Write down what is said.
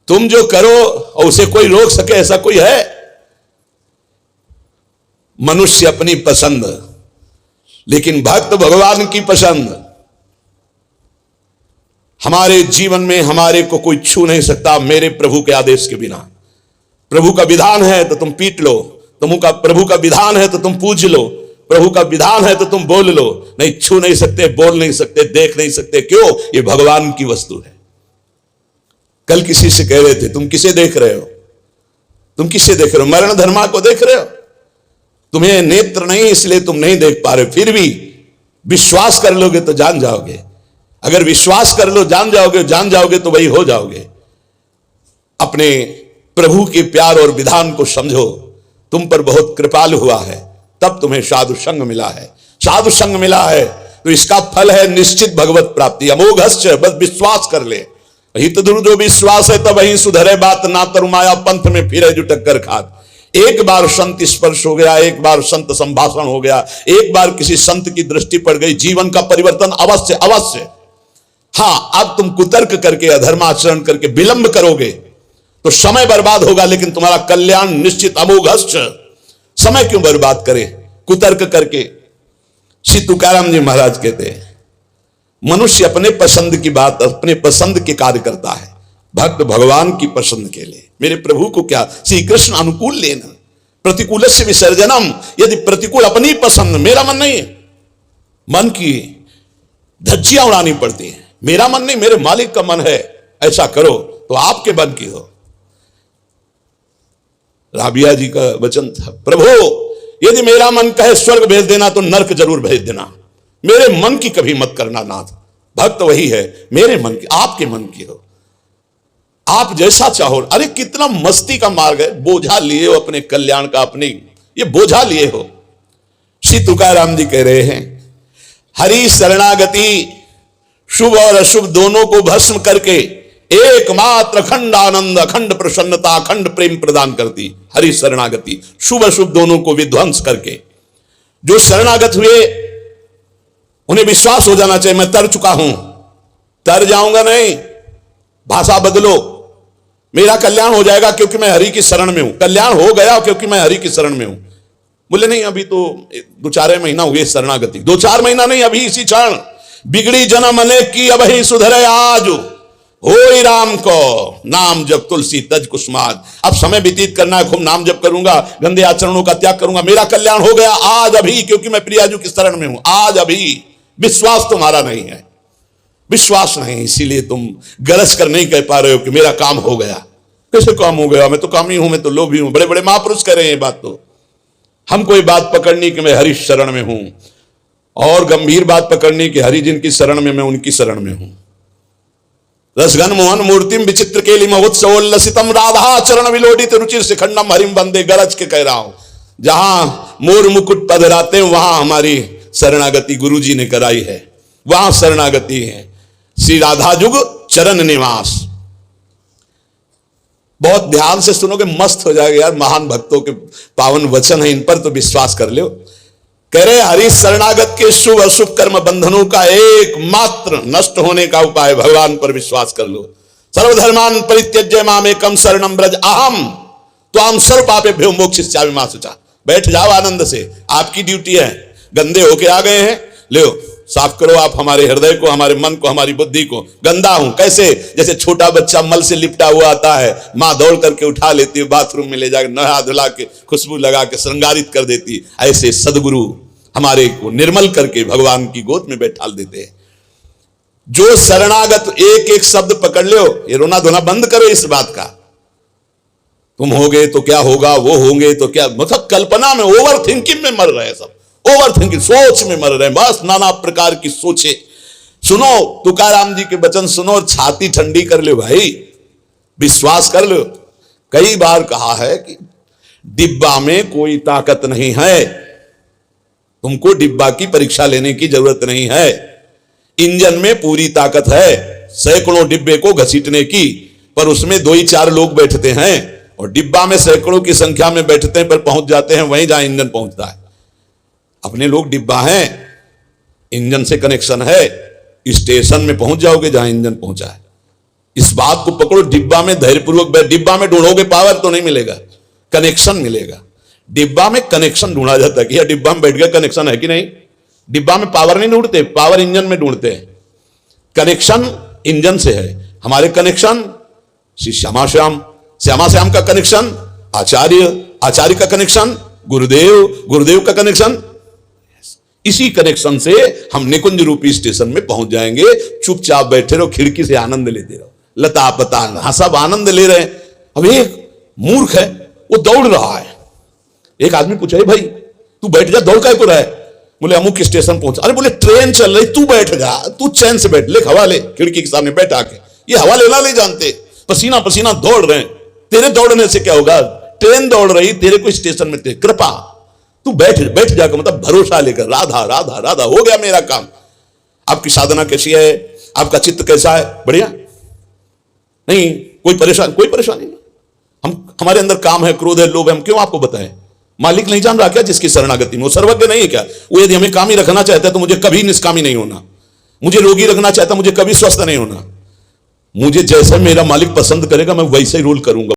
तुम जो करो और उसे कोई रोक सके ऐसा कोई है? मनुष्य अपनी पसंद, लेकिन भक्त भगवान की पसंद। हमारे जीवन में हमारे को कोई छू नहीं सकता मेरे प्रभु के आदेश के बिना। प्रभु का विधान है तो तुम पीट लो, प्रभु का विधान है तो तुम पूज लो, प्रभु का विधान है तो तुम बोल लो, नहीं छू नहीं सकते, बोल नहीं सकते, देख नहीं सकते। क्यों? ये भगवान की वस्तु है। कल किसी से कह रहे थे, तुम किसे देख रहे हो? तुम किसे देख रहे हो? मरण धर्मा को देख रहे हो? तुम्हें नेत्र नहीं इसलिए तुम नहीं देख पा रहे, फिर भी विश्वास कर लोगे तो जान जाओगे। अगर विश्वास कर लो जान जाओगे तो वही हो जाओगे। अपने प्रभु के प्यार और विधान को समझो। तुम पर बहुत कृपालु हुआ है, तब तुम्हें साधु संग मिला है। साधु संग मिला है तो इसका फल है निश्चित भगवत प्राप्ति। अमोघश्च, बस विश्वास कर ले। हित दुरु जो विश्वास है तब वही सुधरे बात, ना तरुमाया पंथ में फिरे जो टक्कर खात। एक बार संत स्पर्श हो गया, एक बार संत संभाषण हो गया, एक बार किसी संत की दृष्टि पड़ गई, जीवन का परिवर्तन अवश्य अवश्य। हाँ, अब तुम कुतर्क करके अधर्माचरण करके विलंब करोगे तो समय बर्बाद होगा, लेकिन तुम्हारा कल्याण निश्चित। अमोघश्च, समय क्यों बर्बाद करे कुतर्क करके? श्री तुकाराम जी महाराज कहते हैं मनुष्य अपने पसंद की बात, अपने पसंद के कार्य करता है, भक्त भगवान की पसंद के लिए। मेरे प्रभु को क्या श्री कृष्ण अनुकूल लेना, प्रतिकूल से विसर्जनम। यदि प्रतिकूल अपनी पसंद, मेरा मन नहीं है, मन की धज्जियां उड़ानी पड़ती हैं। मेरा मन नहीं, मेरे मालिक का मन है, ऐसा करो तो आपके मन की हो। राबिया जी का वचन था, प्रभु यदि मेरा मन कहे स्वर्ग भेज देना तो नरक जरूर भेज देना, मेरे मन की कभी मत करना नाथ। भक्त वही है, मेरे मन की, आपके मन की हो, आप जैसा चाहो। अरे कितना मस्ती का मार्ग है, बोझा लिए हो अपने कल्याण का, अपनी ये बोझा लिए हो। श्री तुकाराम जी कह रहे हैं हरि शरणागति शुभ और अशुभ दोनों को भस्म करके एकमात्र अखंड आनंद, अखंड प्रसन्नता, अखंड प्रेम प्रदान करती हरि शरणागति। शुभ अशुभ दोनों को विध्वंस करके जो शरणागत हुए उन्हें विश्वास हो जाना चाहिए मैं तर चुका हूं, तर जाऊंगा नहीं, भाषा बदलो, मेरा कल्याण हो जाएगा क्योंकि मैं हरि की शरण में हूं। कल्याण हो गया क्योंकि मैं हरि की शरण में हूं। बोले नहीं, अभी तो 2-4 महीना हुए शरणागति, 2-4 महीना नहीं, अभी इसी क्षण। बिगड़ी जन्म अनेक की अब ही सुधरे आज, होई राम को नाम जप तुलसी तज कुसुमाज। अब समय व्यतीत करना है, खूब नाम जप करूंगा, गंदे आचरणों का त्याग करूंगा, मेरा कल्याण हो गया आज अभी, क्योंकि मैं प्रियाजू की शरण में हूं। आज अभी विश्वास तुम्हारा नहीं है, विश्वास नहीं, इसीलिए तुम गरज कर नहीं कह पा रहे हो कि मेरा काम हो गया। कैसे काम हो गया? मैं तो कामी हूं, मैं तो लोभी हूं। बड़े बड़े महापुरुष कह रहे हैं ये बात। तो हमको ये बात पकड़नी कि मैं हरि शरण में हूं, और गंभीर बात पकड़नी कि हरि जिनकी शरण में मैं उनकी शरण में हूं। रसघन मोहन मूर्तिम विचित्र केली महोत्सवोल्लसितम राधा चरण विलोडित रुचिर शिखंडम हरिम बंदे। गरज के कह रहा हूं, जहां मोर मुकुट पधराते हैं वहां हमारी शरणागति गुरु जी ने कराई है, वहां शरणागति है। श्री राधा जुग चरण निवास। बहुत ध्यान से सुनोगे मस्त हो जाएगा यार, महान भक्तों के पावन वचन है, इन पर तो विश्वास कर लो। कह रहे हरि शरणागत के शुभ अशुभ कर्म बंधनों का एकमात्र नष्ट होने का उपाय भगवान पर विश्वास कर लो। सर्वधर्मान परित्यज्य मामेकम शरणम ब्रज अहम त्वाम सर्व पापेभ्यो मोक्षयिष्यामि मा शुचा। बैठ जाओ आनंद से, आपकी ड्यूटी है। गंदे होके आ गए हैं, ले साफ करो आप हमारे हृदय को, हमारे मन को, हमारी बुद्धि को। गंदा हूं कैसे? जैसे छोटा बच्चा मल से लिपटा हुआ आता है, मां दौड़ करके उठा लेती है, बाथरूम में ले जाकर नहा धुला के खुशबू लगा के श्रृंगारित कर देती। ऐसे सदगुरु हमारे को निर्मल करके भगवान की गोद में बैठा देते हैं। जो शरणागत एक एक शब्द पकड़ लो, ये रोना धोना बंद करो इस बात का। तुम होगे तो क्या होगा, वो होंगे तो क्या, मतलब कल्पना में, ओवर थिंकिंग में मर रहे सब, ओवर थिंकिंग, सोच में मर रहे हैं, बस नाना प्रकार की सोचे। सुनो तुकाराम जी के वचन सुनो, छाती ठंडी कर लो भाई, विश्वास कर लो। कई बार कहा है कि डिब्बा में कोई ताकत नहीं है, तुमको डिब्बा की परीक्षा लेने की जरूरत नहीं है। इंजन में पूरी ताकत है सैकड़ों डिब्बे को घसीटने की, पर उसमें 2 ही 4 लोग बैठते हैं, और डिब्बा में सैकड़ों की संख्या में बैठते हैं पर पहुंच जाते हैं वहीं जहां इंजन पहुंचता है। अपने लोग डिब्बा हैं, इंजन से कनेक्शन है, स्टेशन में पहुंच जाओगे जहां इंजन पहुंचा है। इस बात को पकड़ो, डिब्बा में धैर्यपूर्वक, डिब्बा में ढूंढोगे पावर तो नहीं मिलेगा, कनेक्शन मिलेगा। डिब्बा में कनेक्शन ढूंढा जाता है कि यार डिब्बा में बैठ गया, कनेक्शन है कि नहीं। डिब्बा में पावर नहीं ढूंढते, पावर इंजन में ढूंढते हैं। कनेक्शन इंजन से है। हमारे कनेक्शन श्री श्यामा श्याम, श्यामा श्याम का कनेक्शन आचार्य, आचार्य का कनेक्शन गुरुदेव, गुरुदेव का कनेक्शन। इसी कनेक्शन से हम निकुंज रूपी स्टेशन में पहुंच जाएंगे। चुपचाप बैठे रहो, खिड़की से आनंद लेते रहो, लता पता हाँ सब आनंद ले रहे हैं। अब एक मूर्ख है, वो दौड़ रहा है। एक आदमी पूछा, भाई तू बैठ जा, दौड़ काय को रहा है? बोले अमुक स्टेशन पहुंचा। अरे बोले ट्रेन चल रही, तू बैठ जा, तू चैन से बैठ, ले हवा ले, खिड़की के सामने बैठ आके। ये हवा लेना नहीं जानते, पसीना पसीना दौड़ रहे हैं। तेरे दौड़ने से क्या होगा? ट्रेन दौड़ रही, तेरे को स्टेशन में कृपा, तू बैठ बैठ जाकर, मतलब भरोसा लेकर, राधा राधा राधा, हो गया मेरा काम। आपकी साधना कैसी है? आपका चित्त कैसा है? बढ़िया नहीं? कोई परेशानी नहीं। हमारे अंदर काम है, क्रोध है, लोभ है, हम क्यों आपको बताएं? मालिक नहीं जान रहा क्या जिसकी शरणागति में? वो सर्वज्ञ नहीं है क्या? वो यदि हमें कामी रखना चाहता है तो मुझे कभी निष्कामी नहीं होना, मुझे रोगी रखना चाहता, मुझे कभी स्वस्थ नहीं होना। मुझे जैसे मेरा मालिक पसंद करेगा मैं वैसे ही रूल करूंगा।